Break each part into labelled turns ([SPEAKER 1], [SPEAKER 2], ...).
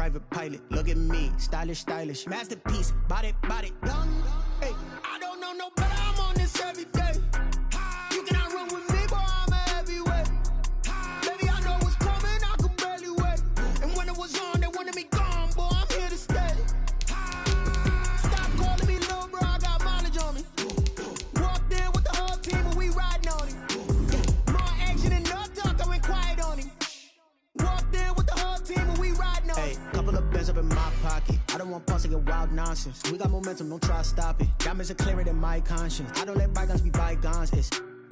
[SPEAKER 1] private pilot. Look at me, stylish, stylish. Masterpiece, body, body. Young, hey, I don't know no better. I'm on this every day. You cannot run with me, boy, I'm a heavyweight. Baby, I know what's coming, I could barely wait. And when it was on, they wanted me gone, boy, I'm here to stay. Stop calling me little bro, I got mileage on me. Walked in with the whole team and we riding on him. More action than no talk, I went quiet on him. Walked in with the whole team and we riding on him. Hey, couple of bins up in my pocket. I don't want pulse to get wild nonsense. We got momentum, don't try to stop it. Diamonds are clearer than my conscience. I don't let bygones be bygones.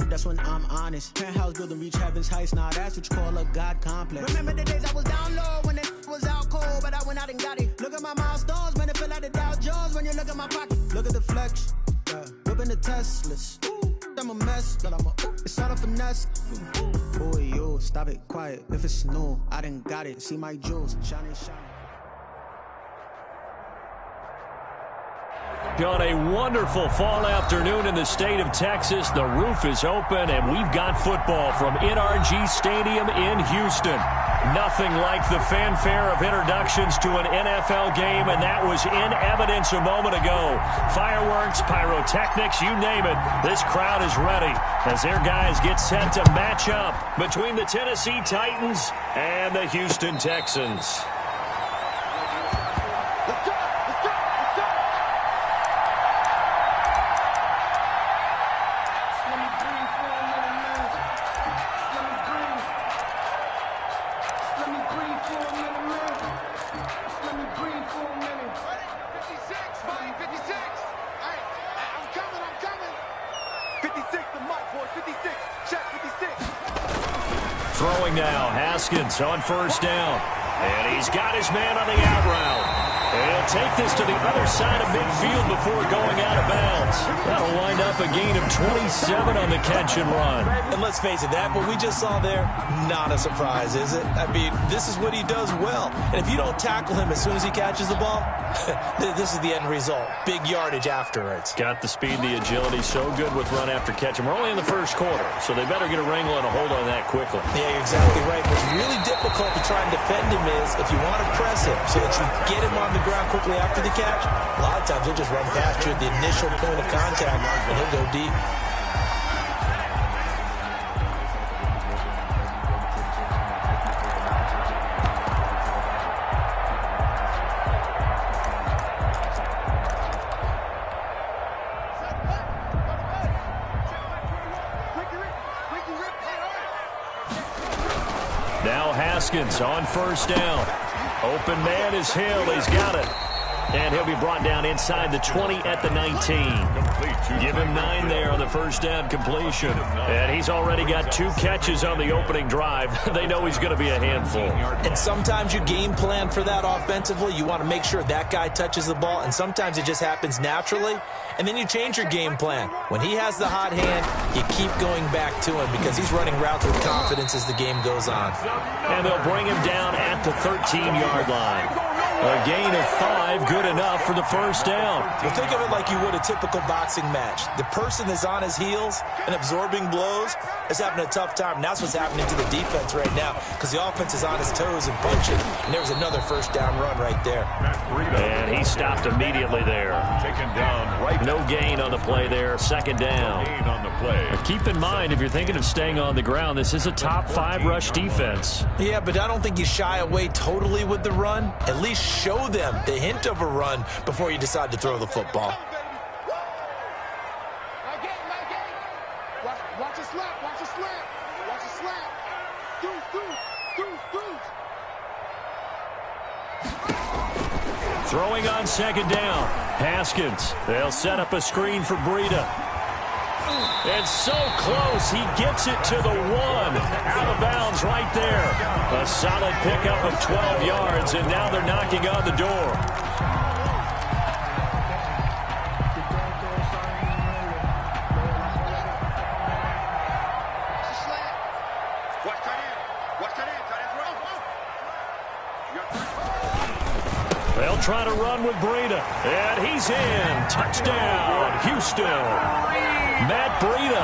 [SPEAKER 1] That's when I'm honest. Penthouse building, reach heaven's heights. Now that's what you call a God complex. Remember the days I was down low when it was out cold, but I went out and got it. Look at my milestones, man, it feel like the Dow Jones when you look at my pocket. Look at the flex, yeah. Whipping the Teslas. I'm a mess, but it's all a finesse. Boy, you stop it quiet. If it's new, I done got it. See my jewels, shining, shining.
[SPEAKER 2] On a wonderful fall afternoon in the state of Texas, the roof is open, and we've got football from NRG Stadium in Houston. Nothing like the fanfare of introductions to an NFL game, and that was in evidence a moment ago. Fireworks, pyrotechnics, you name it. This crowd is ready as their guys get set to match up between the Tennessee Titans and the Houston Texans. Throwing now, Haskins on first down. And he's got his man on the out route. And he'll take this to the other side of midfield before going out of bounds. That'll wind up a gain of 27 on the catch and run.
[SPEAKER 3] And let's face it, that what we just saw there, not a surprise, is it? I mean, this is what he does well. And if you don't tackle him as soon as he catches the ball, this is the end result. Big yardage afterwards.
[SPEAKER 2] Got the speed, the agility, so good with run after catch. And we're only in the first quarter, so they better get a wrangle and a hold on that quickly.
[SPEAKER 3] Yeah, you're exactly right. What's really difficult to try and defend him is if you want to press him so that you get him on the ground quickly after the catch, a lot of times he'll just run past you at the initial point of contact and he'll go deep.
[SPEAKER 2] Now Haskins on first down. Open man is Hill. He's got it. And he'll be brought down inside the 20 at the 19. Give him 9 there on the first down completion. And he's already got 2 catches on the opening drive. They know he's going to be a handful.
[SPEAKER 3] And sometimes you game plan for that offensively. You want to make sure that guy touches the ball. And sometimes it just happens naturally. And then you change your game plan. When he has the hot hand, you keep going back to him because he's running routes with confidence as the game goes on.
[SPEAKER 2] And they'll bring him down at the 13-yard line. A gain of 5, good enough for the first down.
[SPEAKER 3] Well, think of it like you would a typical boxing match. The person that's on his heels and absorbing blows is having a tough time. And that's what's happening to the defense right now because the offense is on his toes and punching. And there was another first down run right there.
[SPEAKER 2] And he stopped immediately there.
[SPEAKER 4] Taken down right.
[SPEAKER 2] No gain on the play there. Second down.
[SPEAKER 4] Gain on the play.
[SPEAKER 2] But keep in mind, if you're thinking of staying on the ground, this is a top 5 rush defense.
[SPEAKER 3] Yeah, but I don't think you shy away totally with the run. At least show them the hint of a run before you decide to throw the football.
[SPEAKER 5] Watch a slap, watch a slap, watch a slap.
[SPEAKER 2] Throwing on second down. Haskins. They'll set up a screen for Breida. It's so close. He gets it to the 1. Out of bounds right there. A solid pickup of 12 yards, and now they're knocking on the door. They'll try to run with Breida. And he's in. Touchdown, Houston. Matt Breida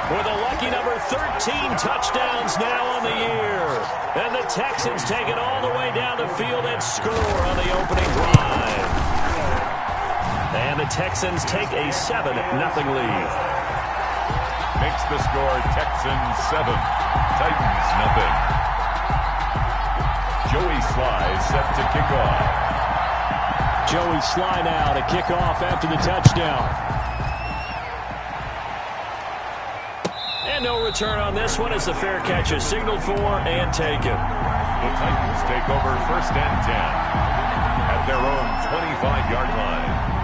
[SPEAKER 2] with a lucky number 13 touchdowns now on the year. And the Texans take it all the way down the field and score on the opening drive. And the Texans take a 7-0 lead.
[SPEAKER 4] Makes the score Texans 7, Titans nothing. Joey Sly set to kick off.
[SPEAKER 2] Joey Sly now to kick off after the touchdown. And no return on this one as the fair catch is signaled for and taken.
[SPEAKER 4] The Titans take over 1st and 10 at their own 25-yard line.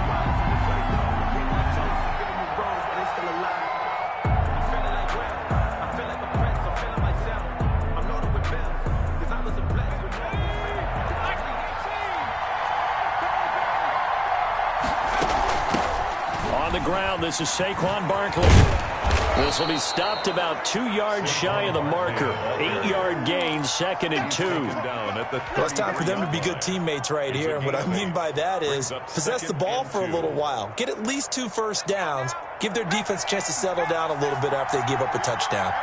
[SPEAKER 2] Ground. This is Saquon Barkley. This will be stopped about 2 yards shy of the marker. 8-yard gain, 2nd and 2.
[SPEAKER 3] Well, it's time for them to be good teammates right here. And what I mean by that is possess the ball for a little while. Get at least 2 first downs. Give their defense a chance to settle down a little bit after they give up a touchdown.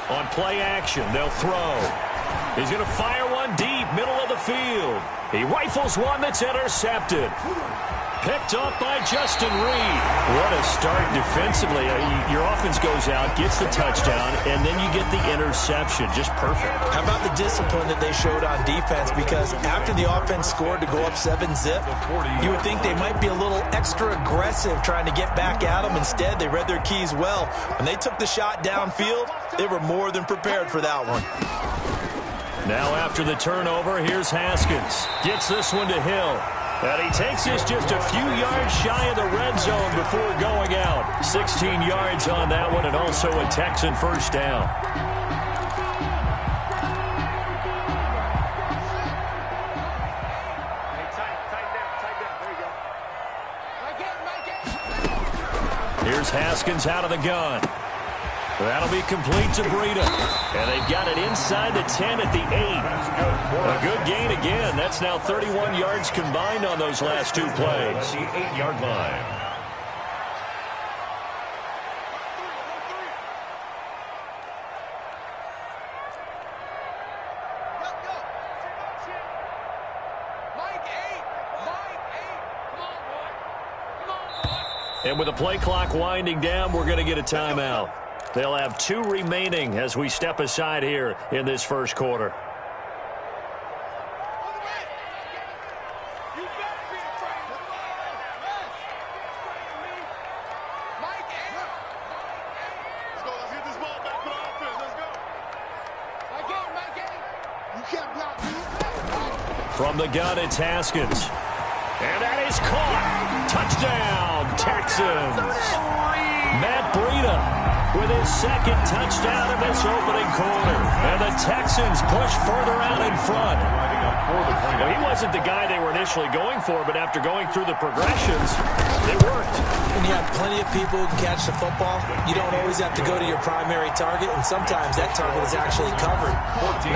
[SPEAKER 2] On play action, they'll throw. He's going to fire one deep, middle of the field. He rifles one that's intercepted. Picked up by Justin Reed. What a start defensively. Your offense goes out, gets the touchdown, and then you get the interception. Just perfect.
[SPEAKER 3] How about the discipline that they showed on defense? Because after the offense scored to go up 7-zip, you would think they might be a little extra aggressive trying to get back at them. Instead, they read their keys well. When they took the shot downfield, they were more than prepared for that one.
[SPEAKER 2] Now after the turnover, here's Haskins. Gets this one to Hill. And he takes this just a few yards shy of the red zone before going out. 16 yards on that one and also a Texan first down. Here's Haskins out of the gun. That'll be complete to Breida. And they've got it inside the 10 at the 8. A good gain again. That's now 31 yards combined on those last 2 plays.
[SPEAKER 4] The 8-yard line.
[SPEAKER 2] And with the play clock winding down, we're going to get a timeout. They'll have 2 remaining as we step aside here in this first quarter. From the gun, it's Haskins. And that is caught. Touchdown, Texans. Matt Breida with his 2nd touchdown of this opening quarter. And the Texans push further out in front. Well, he wasn't the guy they were initially going for, but after going through the progressions, it worked.
[SPEAKER 3] When you have plenty of people who can catch the football, you don't always have to go to your primary target, and sometimes that target is actually covered.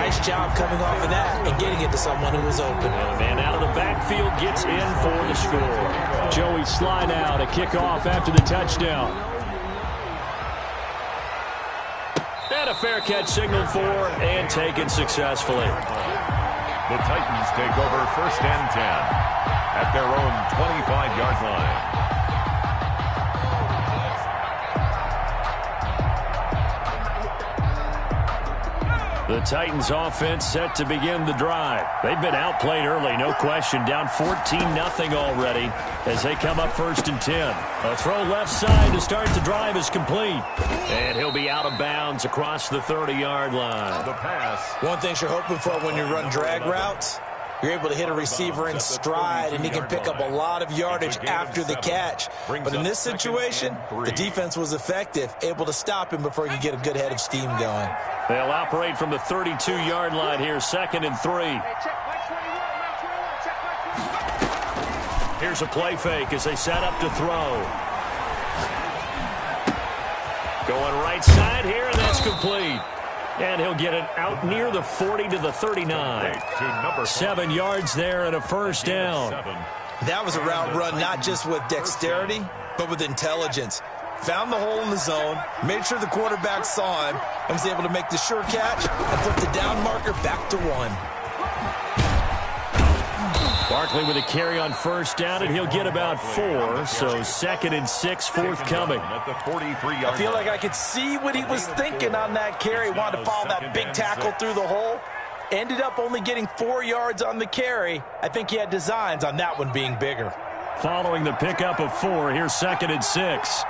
[SPEAKER 3] Nice job coming off of that and getting it to someone who was open.
[SPEAKER 2] And the man out of the backfield gets in for the score. Joey Sly now to kick off after the touchdown. And a fair catch signaled for and taken successfully.
[SPEAKER 4] The Titans take over 1st and 10 at their own 25-yard line.
[SPEAKER 2] The Titans offense set to begin the drive. They've been outplayed early, no question. Down 14-0 already as they come up 1st and 10. A throw left side to start the drive is complete. And he'll be out of bounds across the 30-yard line.
[SPEAKER 4] The pass.
[SPEAKER 3] One thing you're hoping for when you run drag routes, you're able to hit a receiver in stride, and he can pick up a lot of yardage after the catch. But in this situation, the defense was effective, able to stop him before he could get a good head of steam going.
[SPEAKER 2] They'll operate from the 32-yard line here, 2nd and 3. Here's a play fake as they set up to throw. Going right side here, and that's complete. And he'll get it out near the 40 to the 39. 7 yards there and a first down.
[SPEAKER 3] That was a route run not just with dexterity, but with intelligence. Found the hole in the zone, made sure the quarterback saw him, and was able to make the sure catch and flip the down marker back to 1.
[SPEAKER 2] Barkley with a carry on first down, and he'll get about 4, so 2nd and 6 forthcoming.
[SPEAKER 3] I feel like I could see what he was thinking on that carry. Wanted to follow that big tackle through the hole. Ended up only getting 4 yards on the carry. I think he had designs on that one being bigger.
[SPEAKER 2] Following the pickup of 4, here's 2nd and 6.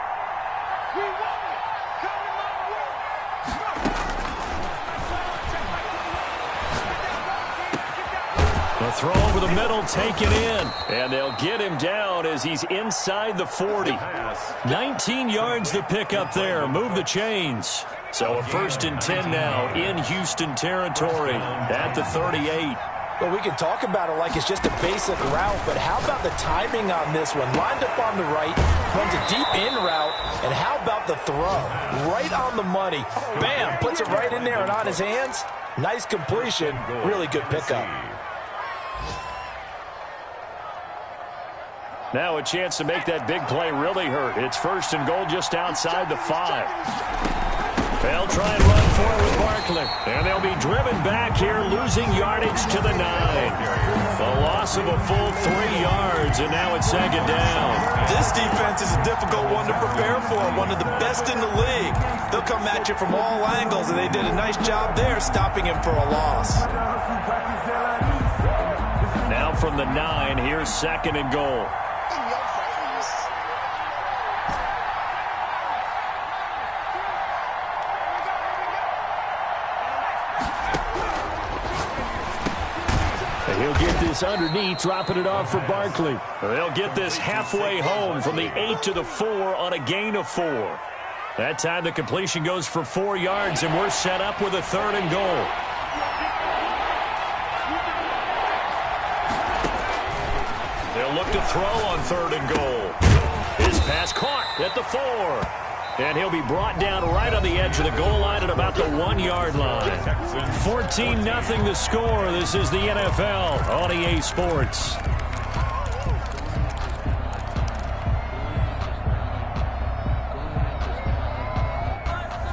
[SPEAKER 2] The throw over the middle, taken in. And they'll get him down as he's inside the 40. 19 yards the pickup there. Move the chains. So a 1st and 10 now in Houston territory at the 38.
[SPEAKER 3] Well, we can talk about it like it's just a basic route, but how about the timing on this one? Lined up on the right, runs a deep in route, and how about the throw? Right on the money. Bam, puts it right in there and on his hands. Nice completion, really good pickup.
[SPEAKER 2] Now a chance to make that big play really hurt. It's 1st and goal just outside the 5. They'll try and run for it with Barkley. And they'll be driven back here, losing yardage to the 9. The loss of a full 3 yards, and now it's 2nd down.
[SPEAKER 3] This defense is a difficult one to prepare for, one of the best in the league. They'll come at you from all angles, and they did a nice job there stopping him for a loss.
[SPEAKER 2] Now from the 9, here's 2nd and goal. He'll get this underneath, dropping it off for Barkley. They'll get this halfway home from the 8 to the 4 on a gain of 4. That time the completion goes for 4 yards, and we're set up with a 3rd and goal. They'll look to throw on 3rd and goal. His pass caught at the 4. And he'll be brought down right on the edge of the goal line at about the 1-yard line. 14-0 the score. This is the NFL on EA Sports.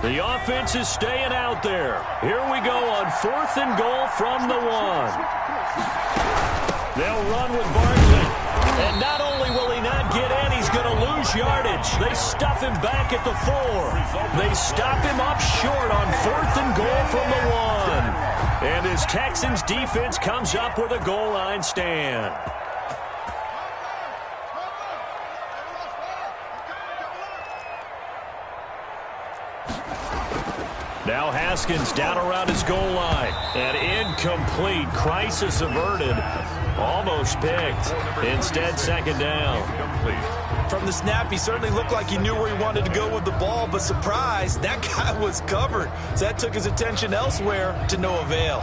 [SPEAKER 2] The offense is staying out there. Here we go on 4th and goal from the 1. They'll run with Barkley. And not only will he not get in, he's going to lose yardage. They stuff him back at the 4. They stop him up short on 4th and goal from the 1. And his Texans defense comes up with a goal line stand. Now Haskins down around his goal line. And incomplete. Crisis averted. Almost picked. Instead, 2nd down.
[SPEAKER 3] From the snap, he certainly looked like he knew where he wanted to go with the ball, but surprise, that guy was covered. So that took his attention elsewhere to no avail.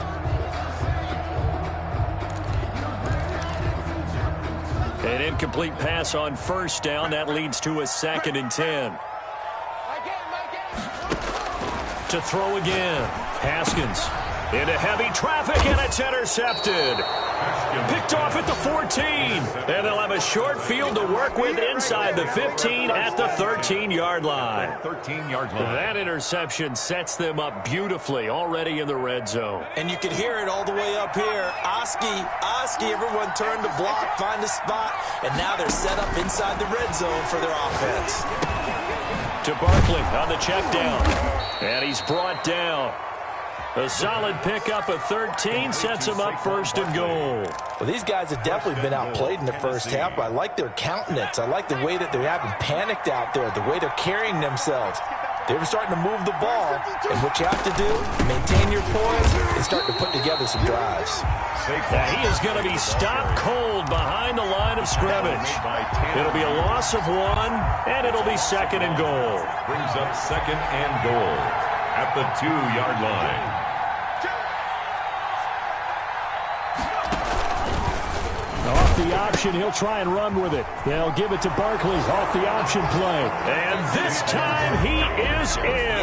[SPEAKER 2] An incomplete pass on 1st down. That leads to a 2nd and 10. To throw again. Haskins into heavy traffic, and it's intercepted. Picked off at the 14. And they'll have a short field to work with inside the 15 at the 13-yard line.
[SPEAKER 4] 13-yard line.
[SPEAKER 2] That interception sets them up beautifully already in the red zone.
[SPEAKER 3] And you can hear it all the way up here. Oski, everyone turned to block, find a spot, and now they're set up inside the red zone for their offense.
[SPEAKER 2] To Barkley on the check down. And he's brought down. A solid pickup of 13 sets him up 1st and goal.
[SPEAKER 3] Well, these guys have definitely been outplayed in the first half. I like their countenance. I like the way that they haven't panicked out there, the way they're carrying themselves. They're starting to move the ball, and what you have to do, maintain your poise and start to put together some drives.
[SPEAKER 2] Now he is going to be stopped cold behind the line of scrimmage. It'll be a loss of 1, and it'll be 2nd and goal.
[SPEAKER 4] Brings up 2nd and goal at the 2-yard line.
[SPEAKER 2] Off the option, he'll try and run with it. They'll give it to Barkley off the option play. And this time he is in.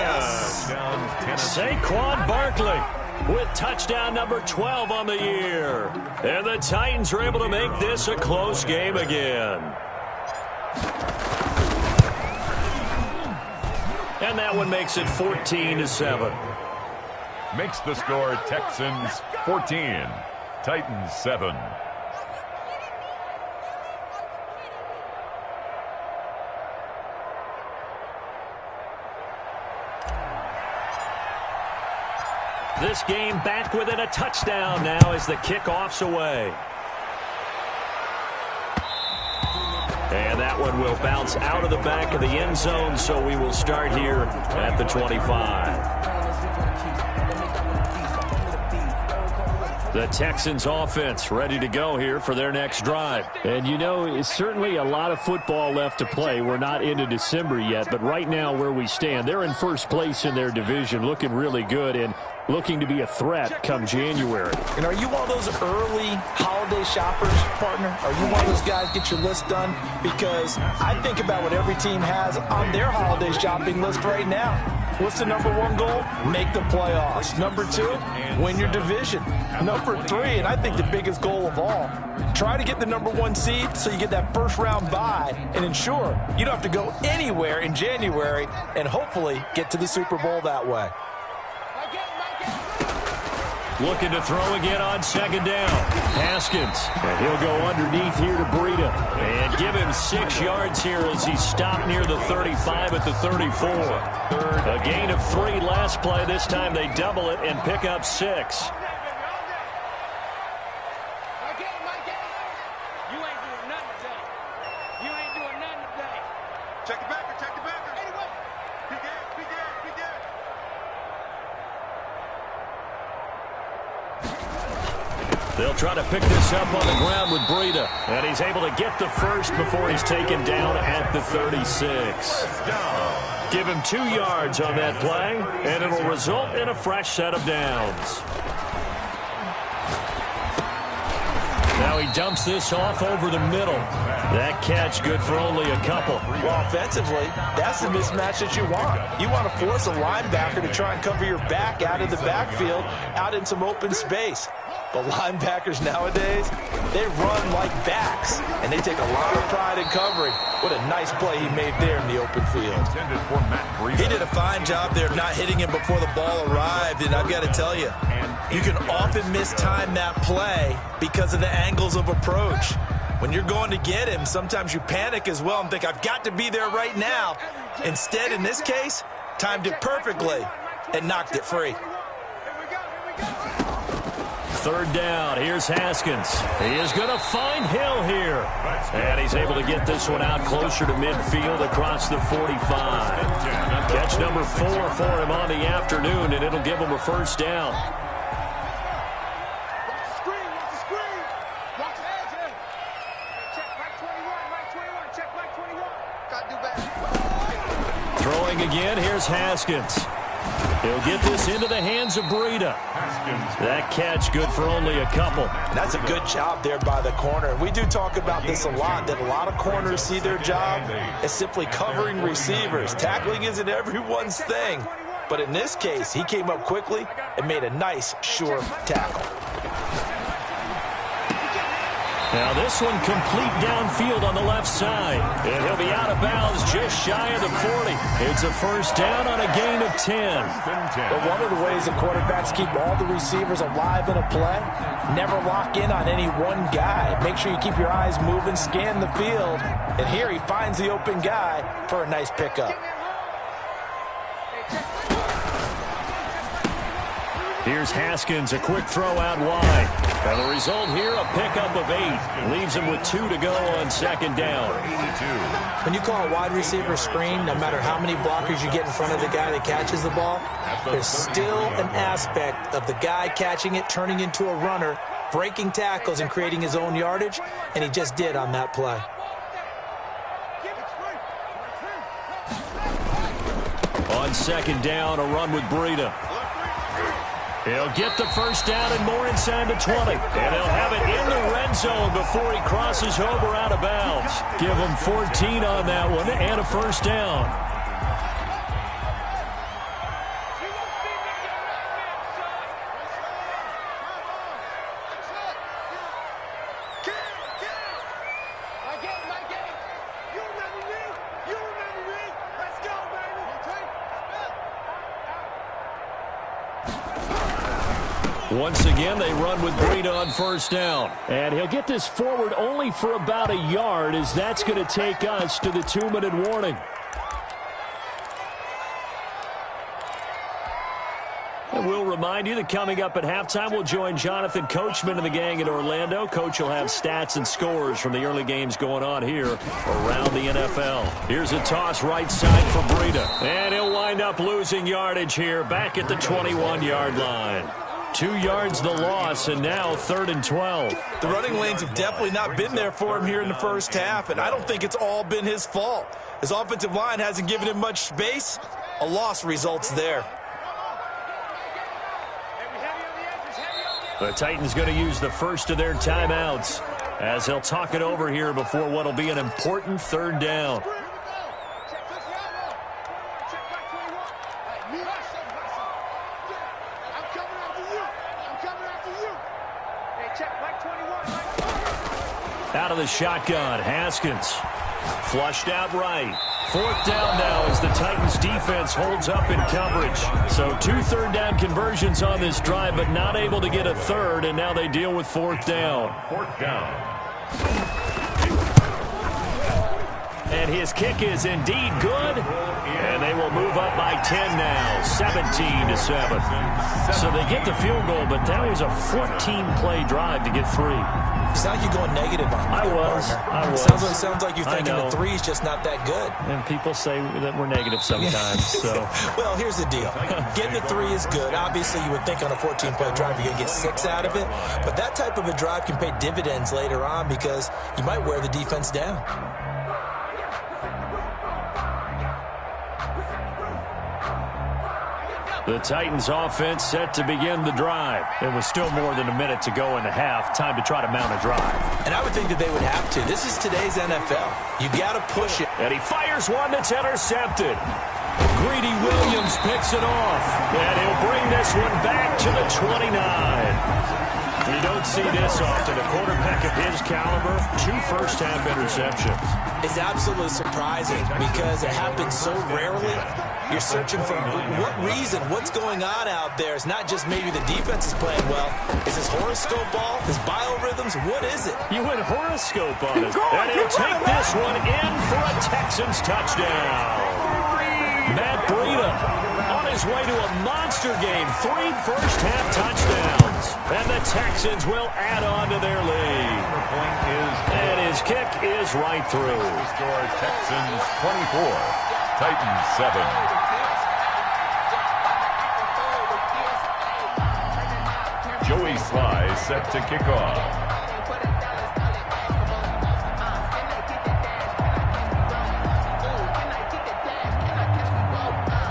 [SPEAKER 2] Saquon Barkley with touchdown number 12 on the year. And the Titans are able to make this a close game again. And that one makes it 14-7.
[SPEAKER 4] Makes the score Texans 14, Titans 7.
[SPEAKER 2] This game back within a touchdown now as the kickoff's away. And that one will bounce out of the back of the end zone, so we will start here at the 25. The Texans offense ready to go here for their next drive.
[SPEAKER 6] And you know, it's certainly a lot of football left to play. We're not into December yet, but right now where we stand, they're in first place in their division, looking really good and looking to be a threat come January.
[SPEAKER 3] And are you one of those early holiday shoppers, partner? Are you one of those guys get your list done? Because I think about what every team has on their holiday shopping list right now. What's the number one goal? Make the playoffs. Number two, win your division. Number three, and I think the biggest goal of all, try to get the number one seed so you get that first round bye and ensure you don't have to go anywhere in January and hopefully get to the Super Bowl that way.
[SPEAKER 2] Looking to throw again on second down. Haskins. And he'll go underneath here to Breida. And give him 6 yards here as he stopped near the 35 at the 34. A gain of 3 last play. This time they double it and pick up 6. They'll try to pick this up on the ground with Breida. And he's able to get the first before he's taken down at the 36. Give him 2 yards on that play, and it'll result in a fresh set of downs. Now he dumps this off over the middle. That catch good for only a couple.
[SPEAKER 3] Well, offensively, that's the mismatch that you want. You want to force a linebacker to try and cover your back out of the backfield, out in some open space. But linebackers nowadays, they run like backs, and they take a lot of pride in covering. What a nice play he made there in the open field. He did a fine job there of not hitting him before the ball arrived, and I've got to tell you, you can often mistime that play because of the angles of approach. When you're going to get him, sometimes you panic as well and think, I've got to be there right now. Instead, in this case, timed it perfectly and knocked it free.
[SPEAKER 2] Third down. Here's Haskins. He is going to find Hill here. And he's able to get this one out closer to midfield across the 45. Catch number 4 for him on the afternoon, and it'll give him a first down. Throwing again. Here's Haskins. He'll get this into the hands of Breida. That catch good for only a couple.
[SPEAKER 3] That's a good job there by the corner. We do talk about this a lot, that a lot of corners see their job as simply covering receivers. Tackling isn't everyone's thing. But in this case, he came up quickly and made a nice, sure tackle.
[SPEAKER 2] Now this one complete downfield on the left side. And he'll be out of bounds just shy of the 40. It's a first down on a gain of 10.
[SPEAKER 3] But one of the ways that quarterbacks keep all the receivers alive in a play, never lock in on any one guy. Make sure you keep your eyes moving, scan the field. And here he finds the open guy for a nice pickup.
[SPEAKER 2] Here's Haskins, a quick throw out wide. And the result here, a pickup of 8. Leaves him with 2 to go on second down.
[SPEAKER 7] When you call a wide receiver screen, no matter how many blockers you get in front of the guy that catches the ball, there's still an aspect of the guy catching it, turning into a runner, breaking tackles and creating his own yardage, and he just did on that play.
[SPEAKER 2] On second down, a run with Breida. He'll get the first down and more inside the 20. And he'll have it in the red zone before he crosses over out of bounds. Give him 14 on that one and a first down. Once again, they run with Breida on first down.
[SPEAKER 6] And he'll get this forward only for about a yard, as that's going to take us to the 2-minute warning. And we'll remind you that coming up at halftime, we'll join Jonathan Coachman and the gang in Orlando. Coach will have stats and scores from the early games going on here around the NFL. Here's a toss right side for Breida. And he'll wind up losing yardage here back at the 21-yard line. 2 yards the loss, and now 3rd and 12.
[SPEAKER 7] The running lanes have definitely not been there for him here in the first half, and I don't think it's all been his fault. His offensive line hasn't given him much space. A loss results there.
[SPEAKER 2] The Titans going to use the first of their timeouts as they'll talk it over here before what will be an important 3rd down. Out of the shotgun, Haskins. Flushed out right. 4th down now as the Titans defense holds up in coverage. So 2 3rd-down conversions on this drive, but not able to get a 3rd, and now they deal with 4th down.
[SPEAKER 4] 4th down.
[SPEAKER 2] And his kick is indeed good. And they will move up by 10 now, 17-7. So they get the field goal, but that was a 14-play drive to get 3.
[SPEAKER 7] It's not like you're going negative on him.
[SPEAKER 2] I was.
[SPEAKER 7] Sounds like you're thinking the 3's just not that good.
[SPEAKER 2] And people say that we're negative sometimes. So.
[SPEAKER 7] Well, here's the deal. Getting the 3 is good. Obviously, you would think on a 14-play drive you're going to get 6 out of it. But that type of a drive can pay dividends later on because you might wear the defense down.
[SPEAKER 2] The Titans offense set to begin the drive. There was still more than a minute to go in the half. Time to try to mount a drive.
[SPEAKER 7] And I would think that they would have to. This is today's NFL. You got to push it.
[SPEAKER 2] And he fires one that's intercepted. Greedy Williams picks it off. And he'll bring this one back to the 29. You don't see this often. A quarterback of his caliber, 2 first-half interceptions.
[SPEAKER 7] It's absolutely surprising because it happens so rarely. You're searching for what reason, what's going on out there. It's not just maybe the defense is playing well. Is his horoscope off? His biorhythms? What is it?
[SPEAKER 2] You went horoscope on it. And he'll take this one in for a Texans touchdown. Matt Breida on his way to a monster game. 3 first-half touchdowns. And the Texans will add on to their lead. And his kick is right through.
[SPEAKER 4] Score Texans 24, Titans 7. Joey Sly set to kick off.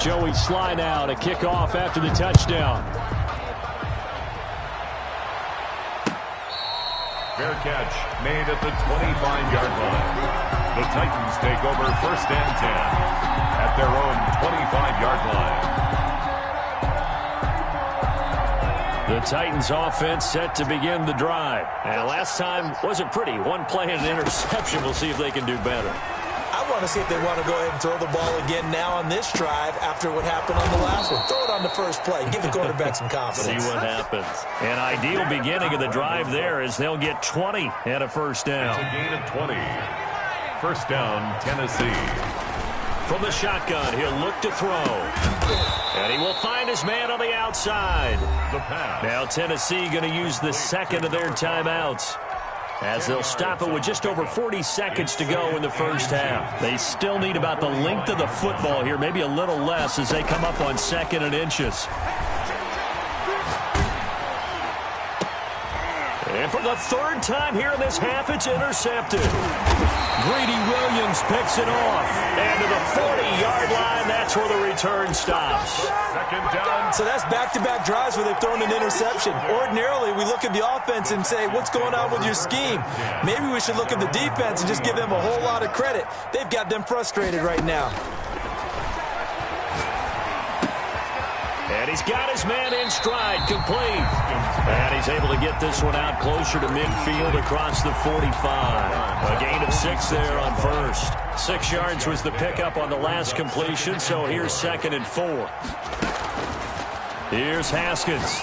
[SPEAKER 6] Joey Sly now to kick off after the touchdown.
[SPEAKER 4] Fair catch made at the 25-yard line. The Titans take over 1st and 10 at their own 25-yard line.
[SPEAKER 2] The Titans offense set to begin the drive. And last time wasn't pretty. 1 play and an interception. We'll see if they can do better.
[SPEAKER 7] I want to see if they want to go ahead and throw the ball again now on this drive after what happened on the last one. Throw it on the first play. Give the quarterback some confidence.
[SPEAKER 2] See what happens. An ideal beginning of the drive there as they'll get 20 and a first down.
[SPEAKER 4] It's a gain of 20. First down, Tennessee.
[SPEAKER 2] From the shotgun, he'll look to throw. And he will find his man on the outside.
[SPEAKER 4] The pass.
[SPEAKER 2] Now Tennessee going to use the second of their timeouts, as they'll stop it with just over 40 seconds to go in the first half. They still need about the length of the football here, maybe a little less as they come up on 2nd and inches. And for the 3rd time here in this half, it's intercepted. Greedy Williams picks it off. And to the 40-yard line, that's where the return stops.
[SPEAKER 4] Second down.
[SPEAKER 7] So that's back-to-back drives where they've thrown an interception. Ordinarily, we look at the offense and say, what's going on with your scheme? Maybe we should look at the defense and just give them a whole lot of credit. They've got them frustrated right now.
[SPEAKER 2] And he's got his man in stride, complete. And he's able to get this one out closer to midfield across the 45. A gain of 6 there on first. 6 yards was the pickup on the last completion, so here's 2nd and 4. Here's Haskins.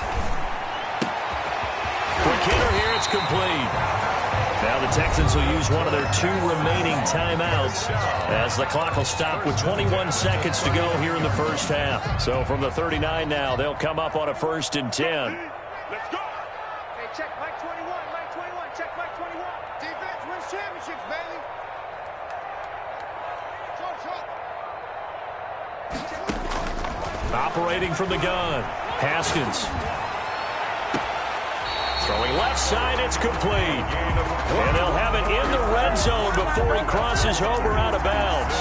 [SPEAKER 2] It's complete. Now the Texans will use one of their 2 remaining timeouts as the clock will stop with 21 seconds to go here in the first half. So from the 39 now, they'll come up on a 1st and 10.
[SPEAKER 5] Let's go. Hey, check Mike 21, Mike 21, check Mike 21. Defense wins championships, baby.
[SPEAKER 2] Operating from the gun, Haskins. Throwing left side, it's complete. And they'll have it in the red zone before he crosses over out of bounds.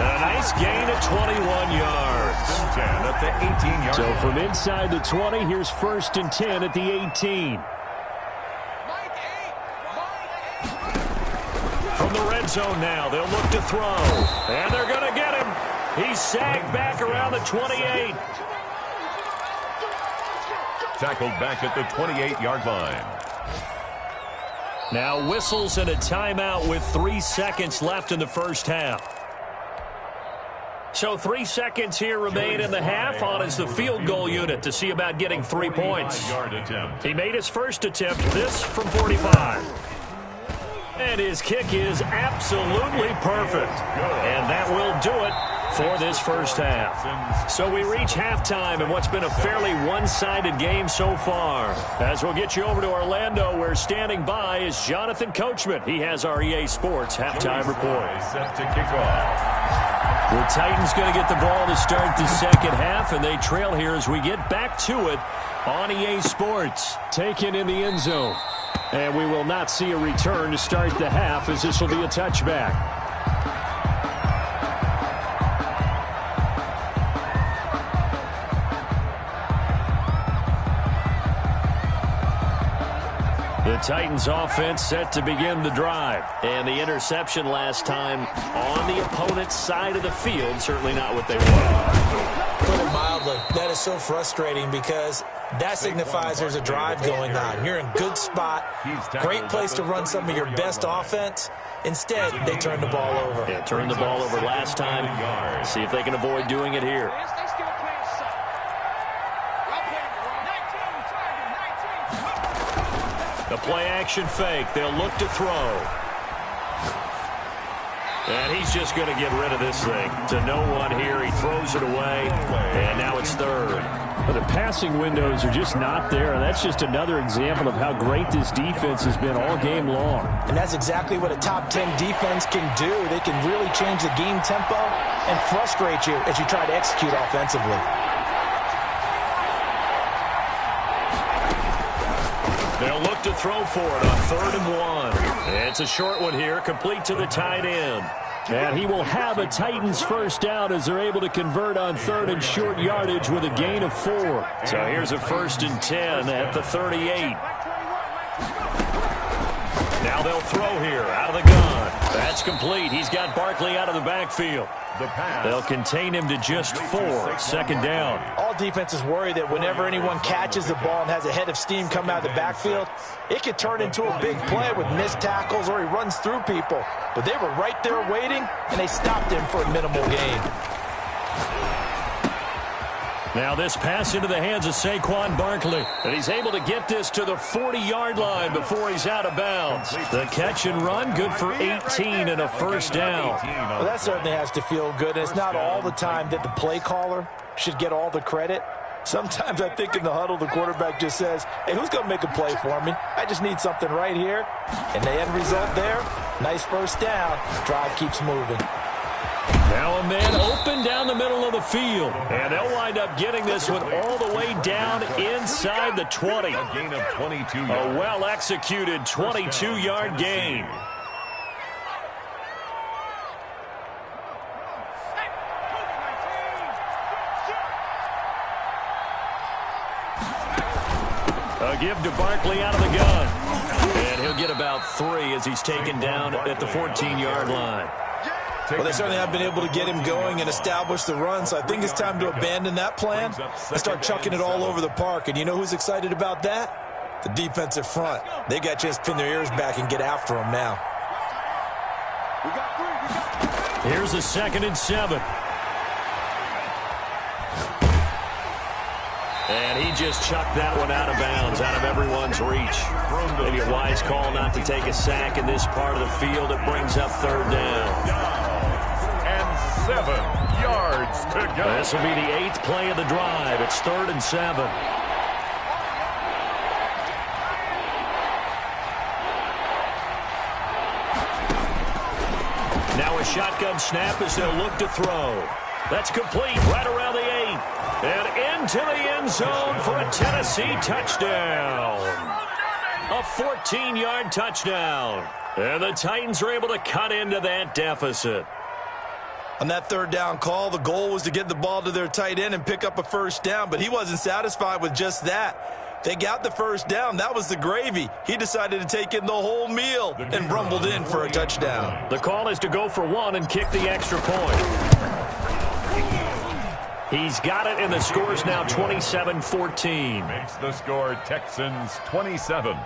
[SPEAKER 2] And a nice gain of 21 yards.
[SPEAKER 4] At the 18-yard
[SPEAKER 6] So from inside the 20, here's 1st and 10 at the 18.
[SPEAKER 2] From the red zone now, they'll look to throw. And they're going to get him. He's sagged back around the 28.
[SPEAKER 4] tackled back at the 28-yard line.
[SPEAKER 2] Now whistles and a timeout with 3 seconds left in the first half. So 3 seconds here remain in the half. On is the field goal unit to see about getting 3 points. He made his first attempt, this from 45. And his kick is absolutely perfect. And that will do it for this first half. So we reach halftime in what's been a fairly one-sided game so far. As we'll get you over to Orlando, where standing by is Jonathan Coachman. He has our EA Sports halftime report.
[SPEAKER 4] Set to kick off.
[SPEAKER 2] The Titans going to get the ball to start the second half, and they trail here as we get back to it on EA Sports.
[SPEAKER 6] Taken in the end zone. And we will not see a return to start the half, as this will be a touchback. The Titans offense set to begin the drive. And the interception last time on the opponent's side of the field, certainly not what they wanted.
[SPEAKER 7] Put it mildly, that is so frustrating because that signifies there's a drive going on. You're in good spot, great place to run some of your best offense. Instead, they turn the ball over.
[SPEAKER 2] Yeah, turned the ball over last time. See if they can avoid doing it here. The play-action fake. They'll look to throw. And he's just going to get rid of this thing. To no one here. He throws it away. And now it's third.
[SPEAKER 6] But the passing windows are just not there. And that's just another example of how great this defense has been all game long.
[SPEAKER 7] And that's exactly what a top 10 defense can do. They can really change the game tempo and frustrate you as you try to execute offensively.
[SPEAKER 2] They'll look to throw for it on 3rd and 1. It's a short one here, complete to the tight end.
[SPEAKER 6] And he will have a Titans first down as they're able to convert on 3rd and short yardage with a gain of 4.
[SPEAKER 2] So here's a 1st and 10 at the 38. Now they'll throw here out of the gun. That's complete. He's got Barkley out of the backfield. They'll contain him to just 4. 2nd down.
[SPEAKER 7] All defenses worry that whenever anyone catches the ball and has a head of steam come out of the backfield, it could turn into a big play with missed tackles or he runs through people. But they were right there waiting, and they stopped him for a minimal gain.
[SPEAKER 2] Now this pass into the hands of Saquon Barkley. And he's able to get this to the 40-yard line before he's out of bounds. The catch and run, good for 18 and a 1st down.
[SPEAKER 7] Well, that certainly has to feel good. And it's not all the time that the play caller should get all the credit. Sometimes I think in the huddle, the quarterback just says, hey, who's going to make a play for me? I just need something right here. And the end result there, nice 1st down. Drive keeps moving.
[SPEAKER 2] Now a man open down the middle of the field. And they'll wind up getting this one all the way down inside the 20.
[SPEAKER 4] A gain of 22 yards.
[SPEAKER 2] A well-executed 22-yard gain. A give to Barkley out of the gun. And he'll get about 3 as he's taken down at the 14-yard line.
[SPEAKER 7] Well, they certainly have been able to get him going and establish the run, so I think it's time to abandon that plan and start chucking it all over the park. And you know who's excited about that? The defensive front. They got a chance to pin their ears back and get after him now.
[SPEAKER 2] Here's a 2nd and 7. And he just chucked that one out of bounds, out of everyone's reach. Maybe a wise call not to take a sack in this part of the field. It brings up third down.
[SPEAKER 4] And 7 yards to go.
[SPEAKER 2] This will be the 8th play of the drive. It's 3rd and 7. Now a shotgun snap as they'll look to throw. That's complete right around the 8. And into the end zone for a Tennessee touchdown. A 14-yard touchdown. And the Titans are able to cut into that deficit.
[SPEAKER 7] On that third down call, the goal was to get the ball to their tight end and pick up a first down, but he wasn't satisfied with just that. They got the first down. That was the gravy. He decided to take in the whole meal and rumbled in for a touchdown.
[SPEAKER 2] The call is to go for 1 and kick the extra point. He's got it, and the score's now 27-14.
[SPEAKER 4] Makes the score Texans 27,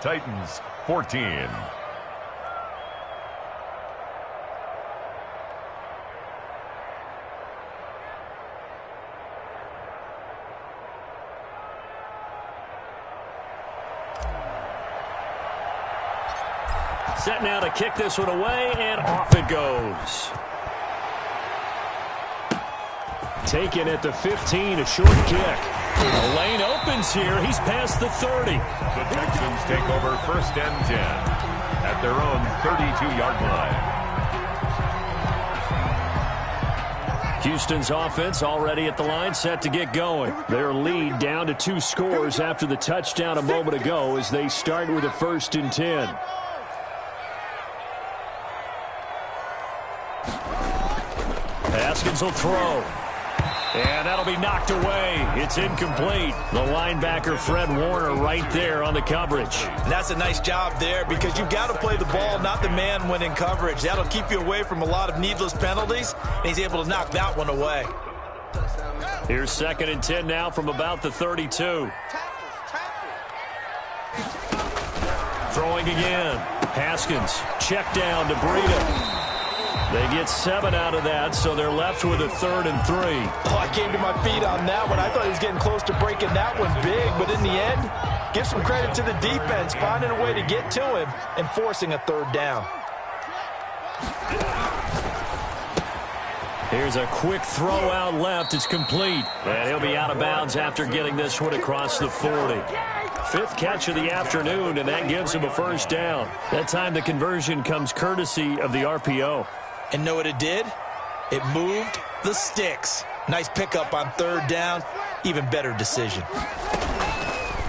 [SPEAKER 4] Titans 14.
[SPEAKER 2] Set now to kick this one away, and off it goes. Taken at the 15, a short kick. The lane opens here. He's past the 30.
[SPEAKER 4] The Texans take over 1st and 10 at their own 32-yard line.
[SPEAKER 2] Houston's offense already at the line, set to get going. Their lead down to 2 scores after the touchdown a moment ago as they start with a 1st and 10. Haskins will throw. And that'll be knocked away. It's incomplete. The linebacker, Fred Warner, right there on the coverage.
[SPEAKER 7] And that's a nice job there because you've got to play the ball, not the man when in coverage. That'll keep you away from a lot of needless penalties, and he's able to knock that one away.
[SPEAKER 2] Here's 2nd and 10 now from about the 32. Throwing again. Haskins, check down to Breida. They get 7 out of that, so they're left with a 3rd and 3.
[SPEAKER 7] Oh, I came to my feet on that one. I thought he was getting close to breaking that one big, but in the end, give some credit to the defense, finding a way to get to him and forcing a 3rd down.
[SPEAKER 2] Here's a quick throw out left. It's complete. And he'll be out of bounds after getting this one across the 40. 5th catch of the afternoon, and that gives him a 1st down. That time the conversion comes courtesy of the RPO.
[SPEAKER 7] And know what it did? It moved the sticks. Nice pickup on 3rd down. Even better decision.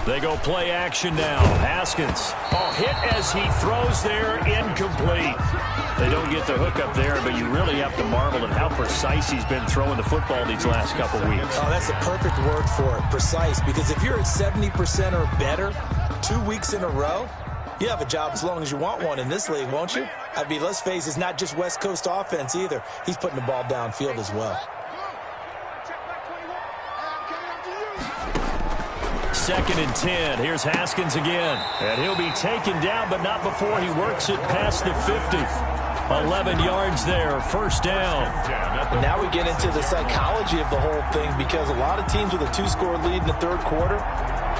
[SPEAKER 2] They go play action now. Haskins. Oh, hit as he throws there. Incomplete. They don't get the hook up there, but you really have to marvel at how precise he's been throwing the football these last couple weeks.
[SPEAKER 7] Oh, that's the perfect word for it, precise, because if you're at 70% or better 2 weeks in a row, you have a job as long as you want one in this league, won't you? I mean, let's face it, it's not just West Coast offense either. He's putting the ball downfield as well.
[SPEAKER 2] 2nd and 10. Here's Haskins again. And he'll be taken down, but not before he works it past the 50. 11 yards there, 1st down.
[SPEAKER 7] Now we get into the psychology of the whole thing because a lot of teams with a 2-score lead in the 3rd quarter,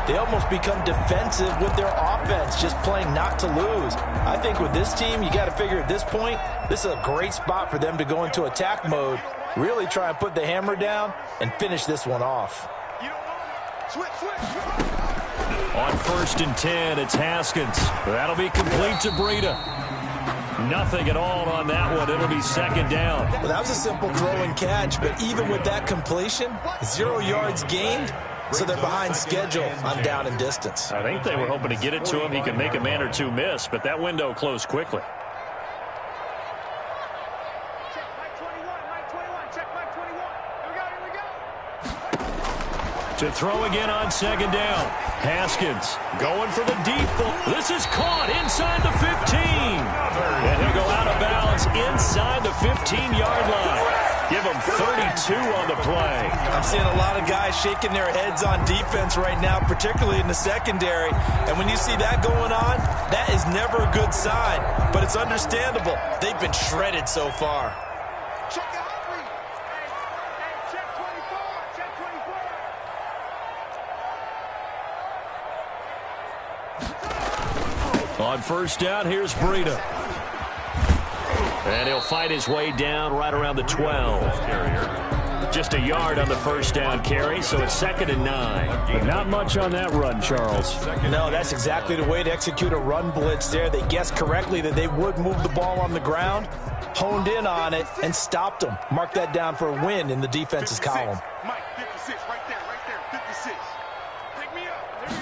[SPEAKER 7] they almost become defensive with their offense, just playing not to lose. I think with this team, you got to figure at this point, this is a great spot for them to go into attack mode, really try and put the hammer down and finish this one off.
[SPEAKER 2] On 1st and 10, it's Haskins. That'll be complete to Breida. Nothing at all on that one. It'll be 2nd down.
[SPEAKER 7] Well, that was a simple throw and catch, but even with that completion, 0 yards gained, so they're behind schedule on down and distance.
[SPEAKER 2] I think they were hoping to get it to him. He could make a man or two miss, but that window closed quickly. To throw again on 2nd down. Haskins going for the deep ball. This is caught inside the 15. And he'll go out of bounds inside the 15-yard line. Give him 32 on the play.
[SPEAKER 7] I'm seeing a lot of guys shaking their heads on defense right now, particularly in the secondary. And when you see that going on, that is never a good sign. But it's understandable. They've been shredded so far.
[SPEAKER 5] Check out. Hey, check 24. Check 24.
[SPEAKER 2] On first down, here's Breida. And he'll fight his way down right around the 12. Just a yard on the first down carry, so it's 2nd and 9.
[SPEAKER 6] But not much on that run, Charles.
[SPEAKER 7] No, that's exactly the way to execute a run blitz there. They guessed correctly that they would move the ball on the ground, honed in on it, and stopped them. Mark that down for a win in the defense's column.
[SPEAKER 5] Mike, 56, right there, 56. Pick me up, here we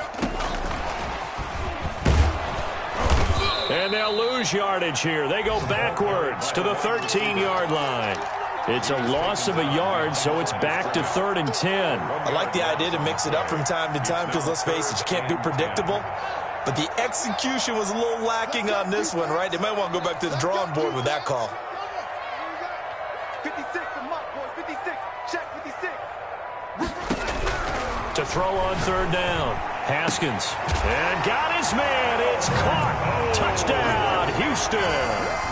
[SPEAKER 5] go.
[SPEAKER 2] And they'll lose yardage here. They go backwards to the 13-yard line. It's a loss of a yard, so it's back to 3rd and 10.
[SPEAKER 7] I like the idea to mix it up from time to time because, let's face it, you can't be predictable. But the execution was a little lacking on this one, right? They might want to go back to the drawing board with that call.
[SPEAKER 5] 56, the mark, boys, 56. Check 56.
[SPEAKER 2] To throw on 3rd down. Haskins. And got his man. It's caught. Touchdown, Houston.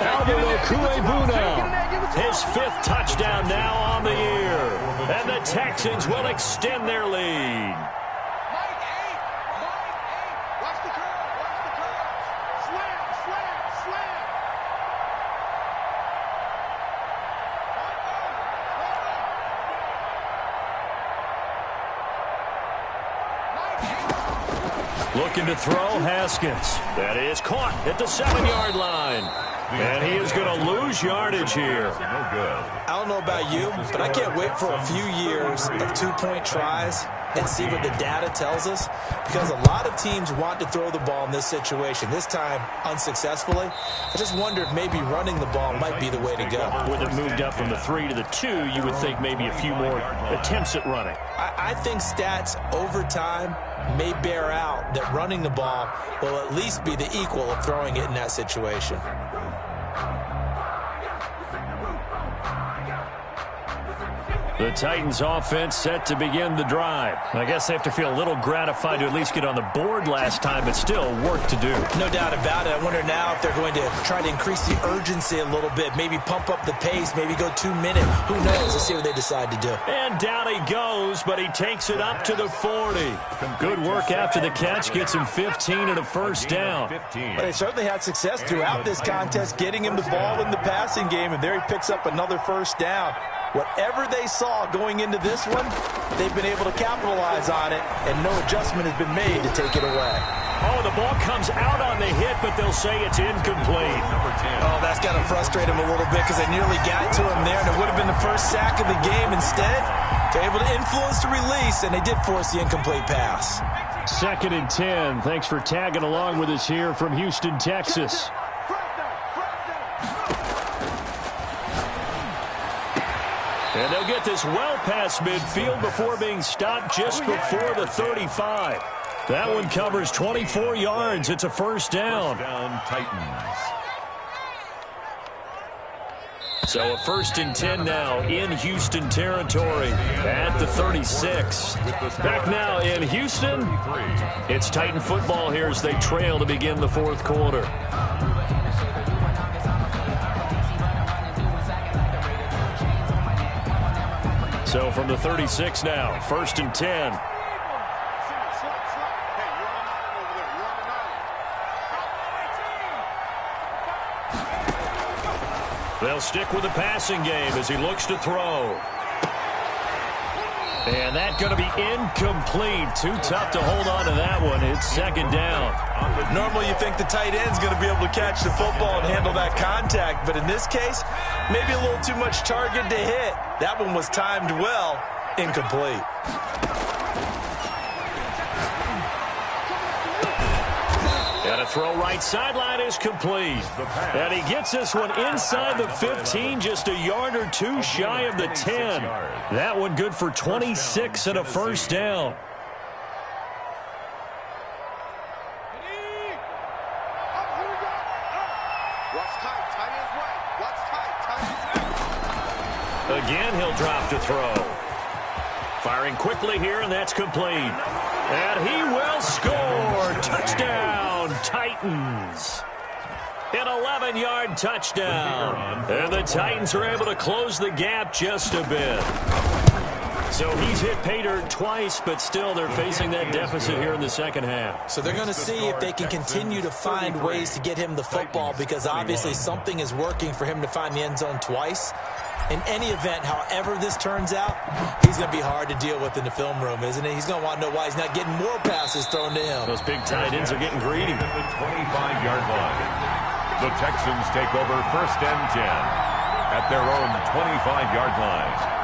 [SPEAKER 2] Alvaro Cuebuna. His 5th touchdown now on the year. And the Texans will extend their lead.
[SPEAKER 5] Mike 8. Watch the curve. Slam.
[SPEAKER 2] Looking to throw, Haskins. That is caught at the 7-yard line. And he is going to lose yardage here.
[SPEAKER 4] No good.
[SPEAKER 7] I don't know about you, but I can't wait for a few years of 2-point tries and see what the data tells us, because a lot of teams want to throw the ball in this situation, this time unsuccessfully. I just wonder if maybe running the ball might be the way to go.
[SPEAKER 2] With it moved up from the 3 to the 2, you would think maybe a few more attempts at running.
[SPEAKER 7] I think stats over time may bear out that running the ball will at least be the equal of throwing it in that situation.
[SPEAKER 2] The Titans offense set to begin the drive. I guess they have to feel a little gratified to at least get on the board last time, but still work to do.
[SPEAKER 7] No doubt about it. I wonder now if they're going to try to increase the urgency a little bit, maybe pump up the pace, maybe go 2-minute. Who knows? Let's see what they decide to do.
[SPEAKER 2] And down he goes, but he takes it up to the 40. Good work after the catch, gets him 15 and a first down.
[SPEAKER 7] Well, they certainly had success throughout this contest, getting him the ball in the passing game, and there he picks up another first down. Whatever they saw going into this one, they've been able to capitalize on it, and no adjustment has been made to take it away.
[SPEAKER 2] Oh, the ball comes out on the hit, but they'll say it's incomplete.
[SPEAKER 7] Oh, that's got to frustrate him a little bit because they nearly got to him there, and it would have been the first sack of the game. Instead, they're able to influence the release, and they did force the incomplete pass.
[SPEAKER 6] 2nd and 10. Thanks for tagging along with us here from Houston, Texas.
[SPEAKER 2] And they'll get this well past midfield before being stopped just before the 35. That one covers 24 yards. It's a first down.
[SPEAKER 4] Titans.
[SPEAKER 2] So a 1st and 10 now in Houston territory at the 36. Back now in Houston, it's Titan football here as they trail to begin the 4th quarter. So from the 36 now, 1st and 10. They'll stick with the passing game as he looks to throw. And that's going to be incomplete. Too tough to hold on to that one. It's 2nd down.
[SPEAKER 7] Normally you think the tight end's going to be able to catch the football and handle that contact, but in this case, maybe a little too much target to hit. That one was timed well. Incomplete.
[SPEAKER 2] And a throw right sideline is complete. And he gets this one inside the 15, just a yard or two shy of the 10. That one good for 26 and a first down. Again, he'll drop to throw. Firing quickly here, and that's complete. And he will score. Touchdown, Titans. An 11-yard touchdown. And the Titans are able to close the gap just a bit. So he's hit pay dirt twice, but still they're facing that deficit here in the second half.
[SPEAKER 7] So they're going to see if they can continue to find ways to get him the football, because obviously something is working for him to find the end zone twice. In any event, however this turns out, he's going to be hard to deal with in the film room, isn't he? He's going to want to know why he's not getting more passes thrown to him.
[SPEAKER 2] Those big tight ends are getting greedy.
[SPEAKER 4] At the 25-yard line, the Texans take over 1st and 10 at their own 25-yard line.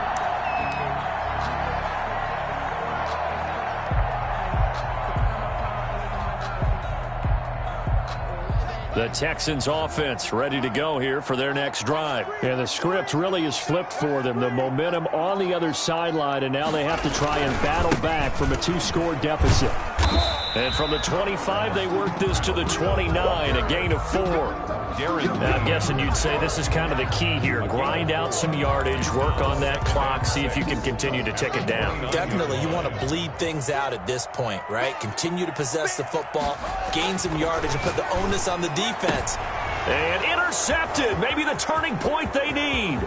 [SPEAKER 2] The Texans offense ready to go here for their next drive.
[SPEAKER 6] And the script really is flipped for them. The momentum on the other sideline, and now they have to try and battle back from a 2-score deficit.
[SPEAKER 2] And from the 25, they work this to the 29, a gain of 4. Now, I'm guessing you'd say this is kind of the key here. Grind out some yardage, work on that clock, see if you can continue to tick it down.
[SPEAKER 7] Definitely, you want to bleed things out at this point, right? Continue to possess the football, gain some yardage, and put the onus on the defense.
[SPEAKER 2] And intercepted, maybe the turning point they need.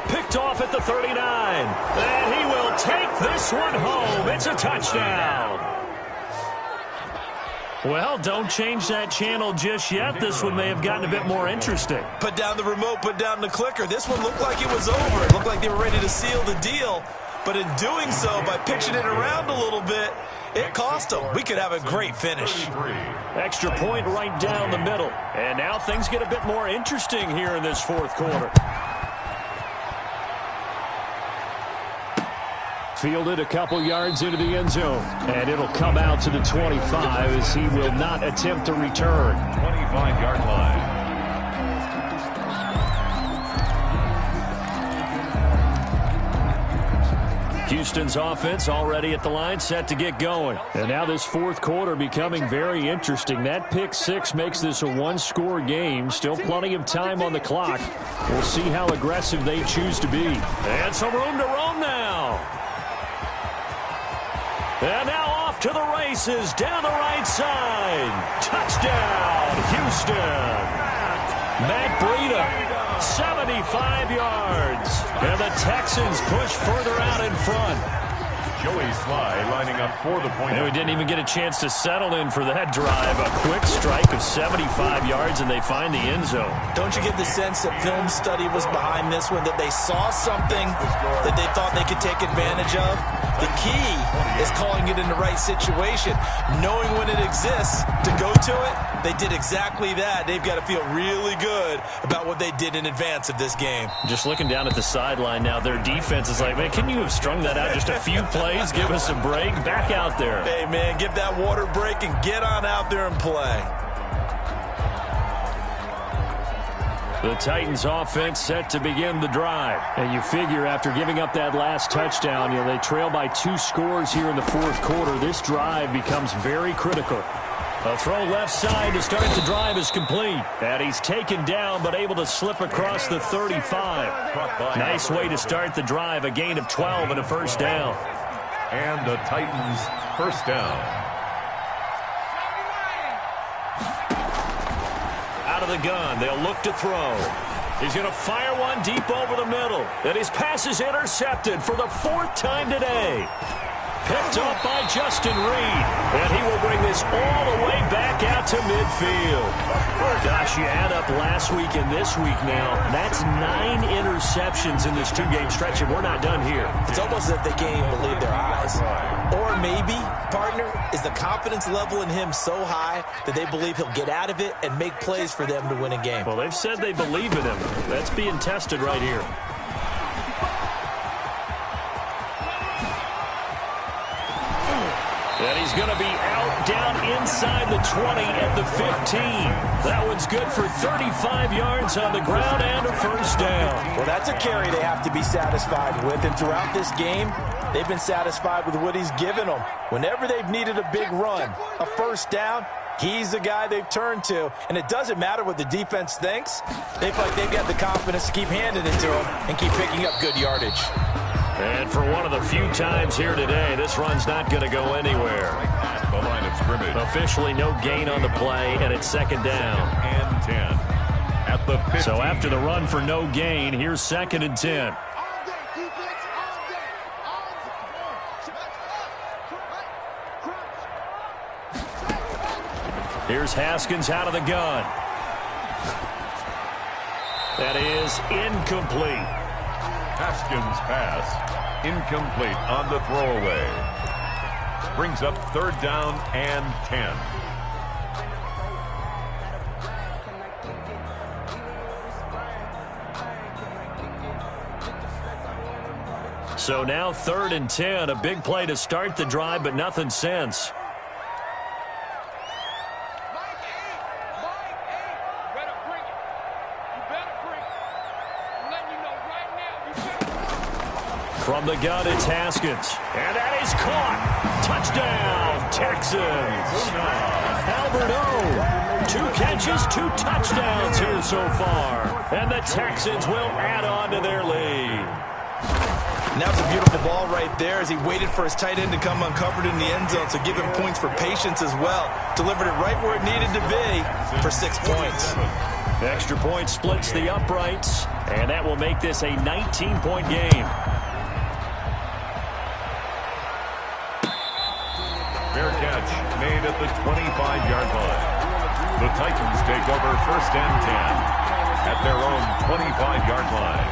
[SPEAKER 2] Picked off at the 39. And he will take this one home. It's a touchdown. Well, don't change that channel just yet. This one may have gotten a bit more interesting.
[SPEAKER 3] Put down the remote, put down the clicker. This one looked like it was over. It looked like they were ready to seal the deal. But in doing so, by pitching it around a little bit, it cost them. We could have a great finish.
[SPEAKER 2] Extra point right down the middle. And now things get a bit more interesting here in this 4th quarter.
[SPEAKER 6] Fielded a couple yards into the end zone. And it'll come out to the 25 as he will not attempt to return.
[SPEAKER 4] 25-yard line.
[SPEAKER 2] Houston's offense already at the line, set to get going.
[SPEAKER 6] And now this 4th quarter becoming very interesting. That pick 6 makes this a 1-score game. Still plenty of time on the clock. We'll see how aggressive they choose to be.
[SPEAKER 2] And some room to roam now. And now off to the races down the right side. Touchdown, Houston. Matt Breida, 75 yards. And the Texans push further out in front.
[SPEAKER 4] Joey Sly lining up for the point.
[SPEAKER 2] And we didn't even get a chance to settle in for that drive. A quick strike of 75 yards, and they find the end zone.
[SPEAKER 7] Don't you get the sense that film study was behind this one, that they saw something that they thought they could take advantage of? The key is calling it in the right situation, knowing when it exists to go to it. They did exactly that. They've got to feel really good about what they did in advance of this game.
[SPEAKER 2] Just looking down at the sideline now, their defense is like, man, can you have strung that out just a few plays? Give us a break. Back out there.
[SPEAKER 3] Hey, man, give that water break and get on out there and play.
[SPEAKER 2] The Titans offense set to begin the drive.
[SPEAKER 6] And you figure after giving up that last touchdown, they trail by 2 scores here in the 4th quarter. This drive becomes very critical.
[SPEAKER 2] A throw left side to start the drive is complete. And he's taken down but able to slip across the 35. Nice way to start the drive. A gain of 12 and a first down.
[SPEAKER 4] And the Titans first down.
[SPEAKER 2] Out of the gun, they'll look to throw. He's going to fire one deep over the middle. And his pass is intercepted for the 4th time today. Picked up by Justin Reed. And he will bring this all the way back out to midfield. Gosh, you add up last week and this week now. That's 9 interceptions in this 2-game stretch, and we're not done here.
[SPEAKER 7] It's almost as if they can't even believe their eyes. Or maybe, partner, is the confidence level in him so high that they believe he'll get out of it and make plays for them to win a game.
[SPEAKER 2] Well, they've said they believe in him. That's being tested right here. And he's going to be out down inside the 20 at the 15. That one's good for 35 yards on the ground and a first down.
[SPEAKER 7] Well, that's a carry they have to be satisfied with. And throughout this game, they've been satisfied with what he's given them. Whenever they've needed a big run, a first down, he's the guy they've turned to. And it doesn't matter what the defense thinks. They feel like they've got the confidence to keep handing it to him and keep picking up good yardage.
[SPEAKER 2] And for one of the few times here today, this run's not going to go anywhere.
[SPEAKER 4] The line of scrimmage.
[SPEAKER 2] Officially no gain on the play, and it's second down.
[SPEAKER 4] And 10 at the 15.
[SPEAKER 2] So after the run for no gain, here's 2nd and 10. Here's Haskins out of the gun. That is incomplete.
[SPEAKER 4] Haskins' pass incomplete on the throwaway. Brings up 3rd down and 10.
[SPEAKER 2] So now 3rd and 10. A big play to start the drive, but nothing since. From the gun, it's Haskins. And that is caught. Touchdown, Texans. Alberto, 2 catches, 2 touchdowns here so far. And the Texans will add on to their lead.
[SPEAKER 3] Now it's a beautiful ball right there as he waited for his tight end to come uncovered in the end zone, so give him points for patience as well. Delivered it right where it needed to be for 6 points.
[SPEAKER 2] Extra point splits the uprights, and that will make this a 19-point game.
[SPEAKER 4] Fair catch made at the 25-yard line. The Titans take over 1st and 10 at their own 25-yard line.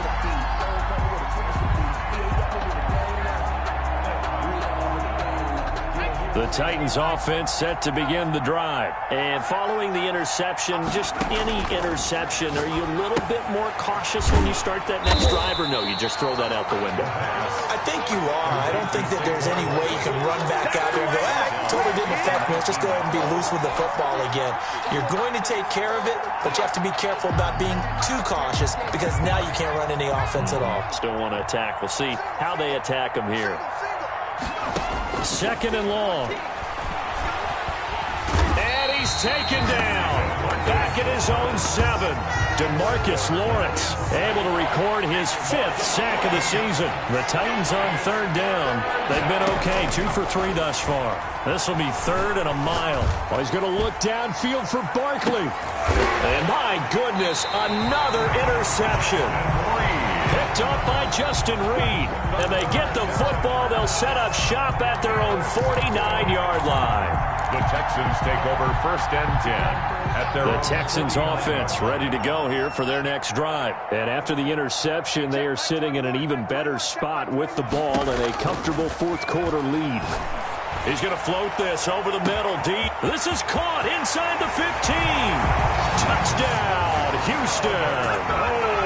[SPEAKER 2] The Titans offense set to begin the drive. And following the interception, just any interception, are you a little bit more cautious when you start that next drive, or no, you just throw that out the window?
[SPEAKER 3] I think you are. I don't think that there's any way you can run back out there and go, totally didn't affect me. Let's just go ahead and be loose with the football again. You're going to take care of it, but you have to be careful about being too cautious because now you can't run any offense at all.
[SPEAKER 2] Still want to attack. We'll see how they attack them here. 2nd and long. And he's taken down. Back at his own 7. DeMarcus Lawrence able to record his 5th sack of the season. The Titans on 3rd down. They've been okay. 2 for 3 thus far. This will be 3rd and a mile. Well, he's going to look downfield for Barkley. And my goodness, another interception. Picked up by Justin Reed. And they get the football. They'll set up shop at their own 49-yard line.
[SPEAKER 4] The Texans take over 1st and 10 at their
[SPEAKER 2] The Texans offense ready to go here for their next drive. And after the interception, they are sitting in an even better spot with the ball and a comfortable 4th quarter lead. He's going to float this over the middle deep. This is caught inside the 15. Touchdown, Houston.